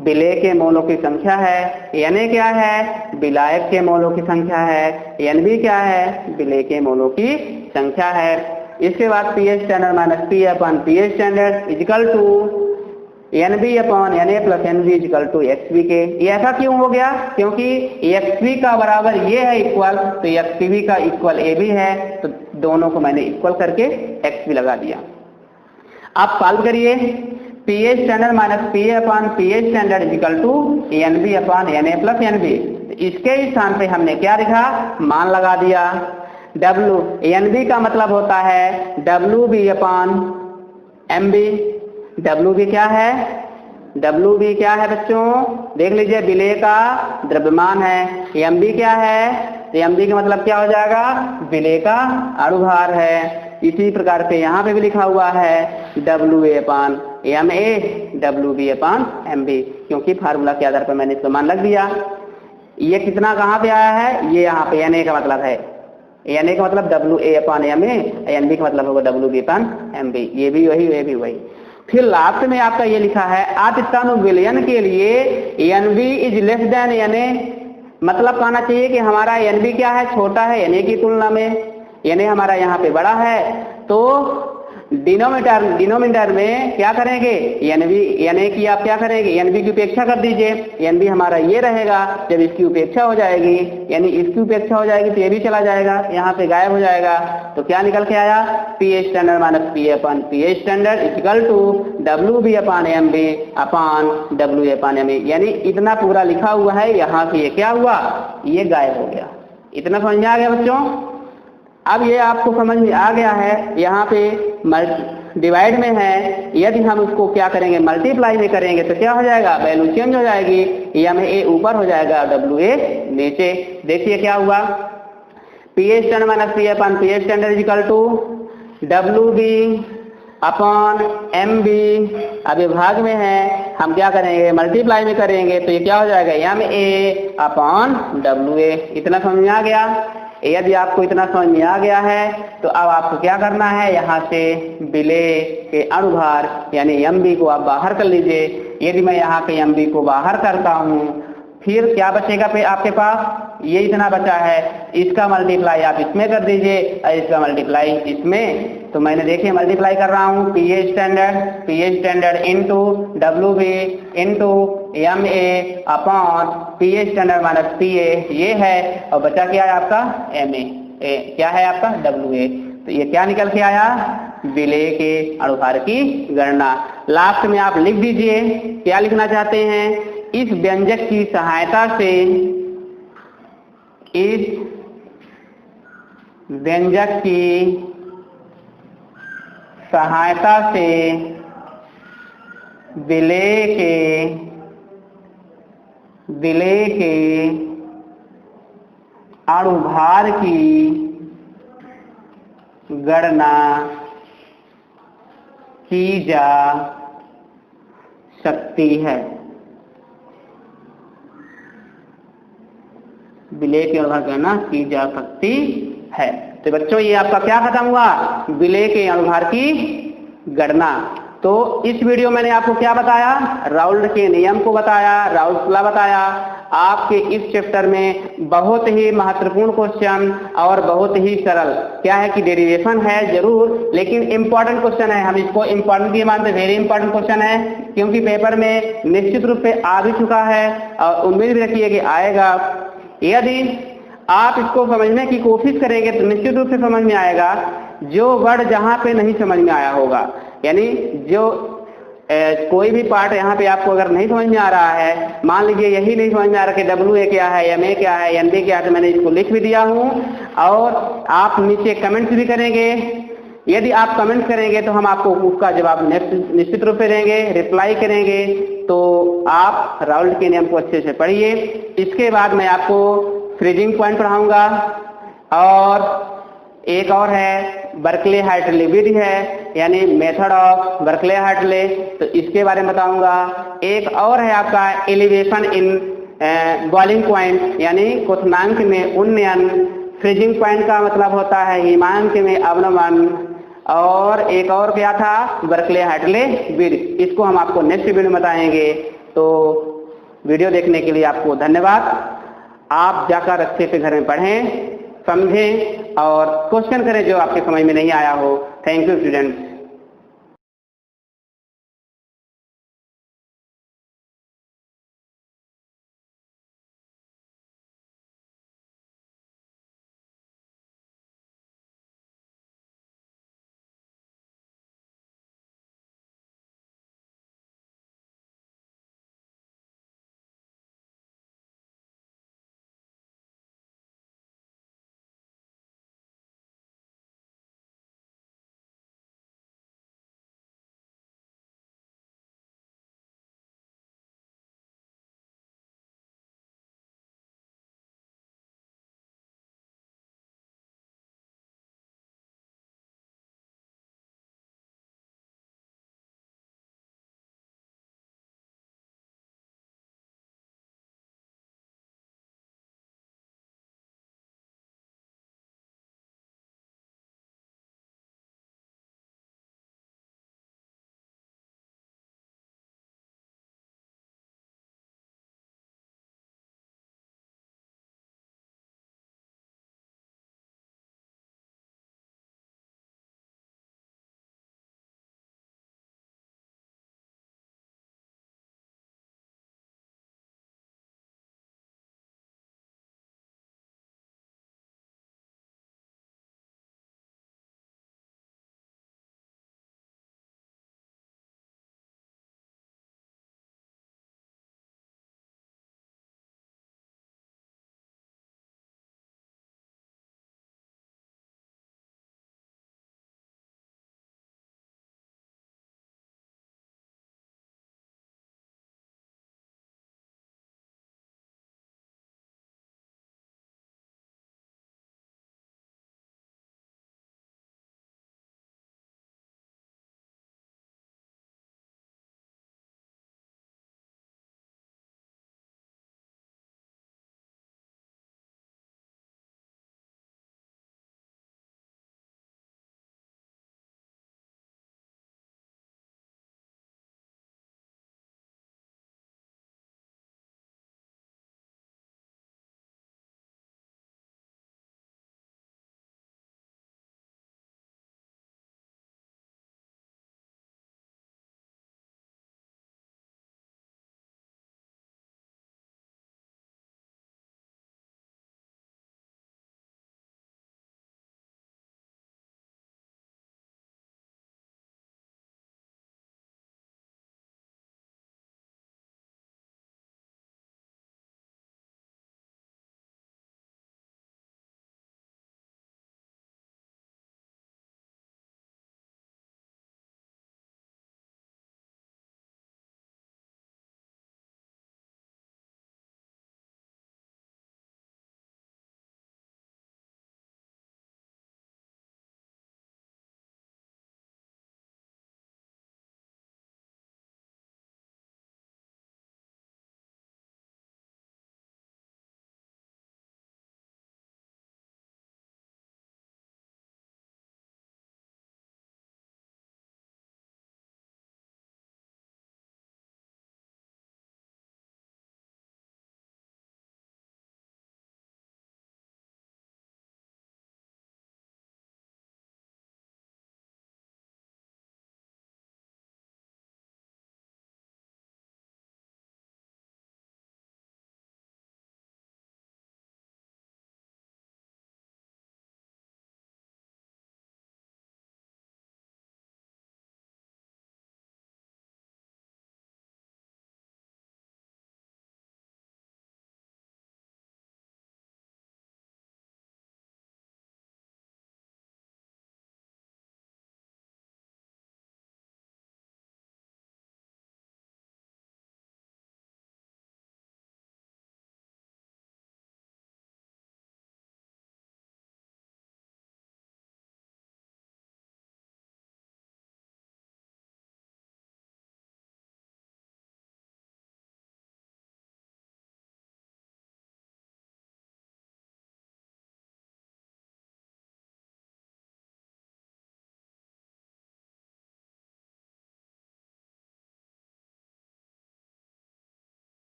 विलेय के मोलों की संख्या है। एन ए क्या है, विलायक के मोलों की संख्या है। एन बी क्या है, विलेय के मोलों की संख्या है। इसके बाद P A standard minus P upon P A standard is equal to N B upon N A plus N B is equal to X B के। ये ऐसा क्यों हो गया, क्योंकि एक्स बी का बराबर ये है इक्वल, तो एक्स बी का इक्वल ए बी है, तो दोनों को मैंने इक्वल करके एक्स बी लगा दिया। आप सॉल्व करिए, P A standard minus P A upon P A standard is equal to N B upon N A plus N B. इसके स्थान पे हमने क्या लिखा, मान लगा दिया। डब्ल्यू एन बी का मतलब होता है W B upon M B. W B क्या है, डब्ल्यू बी क्या है बच्चों, देख लीजिए, विलेय का द्रव्यमान है। एम बी क्या है, तो एम बी का मतलब क्या हो जाएगा, विलेय का अनुभार है। इसी प्रकार से यहाँ पे भी लिखा हुआ है W A upon M A W B upon M B, क्योंकि फार्मूला के आधार पर मैंने इसको मान लग दिया। ये कितना कहाँ पे आया है, ये यहाँ पे एन ए का मतलब है, एन ए का मतलब W A upon M A, N B का मतलब होगा W B upon M B. ये भी वही, ये भी वही। फिर लास्ट में आपका ये लिखा है, आतिस्थानु विलयन के लिए N B is less than N A मतलब कहना चाहिए कि हमारा एनबी क्या है, छोटा है एनए की तुलना में, एनए हमारा यहाँ पे बड़ा है, तो डिनोमिनेटर में क्या करेंगे, एनए की आप क्या करेंगे, एनबी की उपेक्षा कर दीजिए। एनबी हमारा ये रहेगा, जब इसकी उपेक्षा हो जाएगी यानी इसकी उपेक्षा हो जाएगी तो ये भी चला जाएगा, यहाँ पे गायब हो जाएगा। तो क्या निकल के आया, P A standard minus P upon P A standard equal to W B upon M B upon W A upon M A. यानी इतना पूरा लिखा हुआ है, यहाँ से ये क्या हुआ, ये गायब हो गया। इतना समझ में आ गया बच्चों। अब ये आपको समझ में आ गया है, यहाँ पे डिवाइड में है, यदि हम उसको क्या करेंगे, मल्टीप्लाई में करेंगे तो क्या हो जाएगा, वैल्यू चेंज हो जाएगी, एम ए ऊपर हो जाएगा, डब्ल्यू ए नीचे। देखिए क्या हुआ, P A standard minus P upon P A standard equal to W B upon M B. अभी भाग में है, हम क्या करेंगे, मल्टीप्लाई में करेंगे तो ये क्या हो जाएगा, M A upon W A. इतना समझ में आ गया। यदि आपको इतना समझ में आ गया है तो अब आपको क्या करना है, यहाँ से विलेय के अणुभार यानी एम बी को आप बाहर कर लीजिए। यदि मैं यहाँ के एम बी को बाहर करता हूँ फिर क्या बचेगा पे आपके पास, ये इतना बचा है, इसका मल्टीप्लाई आप इसमें कर दीजिए और इसका मल्टीप्लाई इसमें। तो मैंने देखिए मल्टीप्लाई कर रहा हूँ, P A standard into W B into M A upon P A standard minus P A, ये है, और बचा क्या है आपका एम ए, क्या है आपका डब्ल्यू ए। तो ये क्या निकल के आया, विलेय के अणुभार की गणना। लास्ट में आप लिख दीजिए क्या लिखना चाहते हैं, इस व्यंजक की सहायता से, इस व्यंजक की सहायता से विलेय के अणुभार की गणना की जा सकती है। विलेय के अणुभार गणना की जा सकती है। तो बच्चों ये आपका क्या खत्म हुआ, विलेय के अणुभार की गणना। तो इस वीडियो मैंने आपको क्या बताया, राउल्ट के नियम को बताया, राउल्ट लॉ बताया। आपके इस चैप्टर में बहुत ही महत्वपूर्ण क्वेश्चन और बहुत ही सरल, क्या है कि डेरिवेशन है जरूर, लेकिन इंपॉर्टेंट क्वेश्चन है। हम इसको इंपॉर्टेंट भी मानते, वेरी इंपॉर्टेंट क्वेश्चन है, क्योंकि पेपर में निश्चित रूप से आ भी चुका है और उम्मीद भी रखिए कि आएगा। यदि आप इसको समझने की कोशिश करेंगे तो निश्चित रूप से समझ में आएगा। जो वर्ड जहाँ पे नहीं समझ में आया होगा, यानी जो कोई भी पार्ट यहाँ पे आपको अगर नहीं समझ में आ रहा है, मान लीजिए यही नहीं समझ में आ रहा कि डब्ल्यू ए क्या है, एम ए क्या है, एन बी क्या है, तो मैंने इसको लिख भी दिया हूँ और आप नीचे कमेंट्स भी करेंगे। यदि आप कमेंट करेंगे तो हम आपको उसका जवाब निश्चित रूप से देंगे, रिप्लाई करेंगे। तो आप राउल्ट के नियम को अच्छे से पढ़िए। इसके बाद मैं आपको फ्रीजिंग पॉइंट पढ़ाऊंगा और एक और है बर्कले हार्टले विधि है, यानी मेथड ऑफ बर्कले हार्टले, तो इसके बारे में बताऊंगा। एक और है आपका एलिवेशन इन बॉइलिंग पॉइंट, यानी क्वथनांक में उन्नयन। फ्रीजिंग पॉइंट का मतलब होता है हिमांक में अवनमन। और एक और क्या था, बर्कले हार्टले विधि, इसको हम आपको नेक्स्ट वीडियो में बताएंगे। तो वीडियो देखने के लिए आपको धन्यवाद। आप जाकर अच्छे से घर में पढ़ें, समझें और क्वेश्चन करें जो आपके समझ में नहीं आया हो। Thank you students.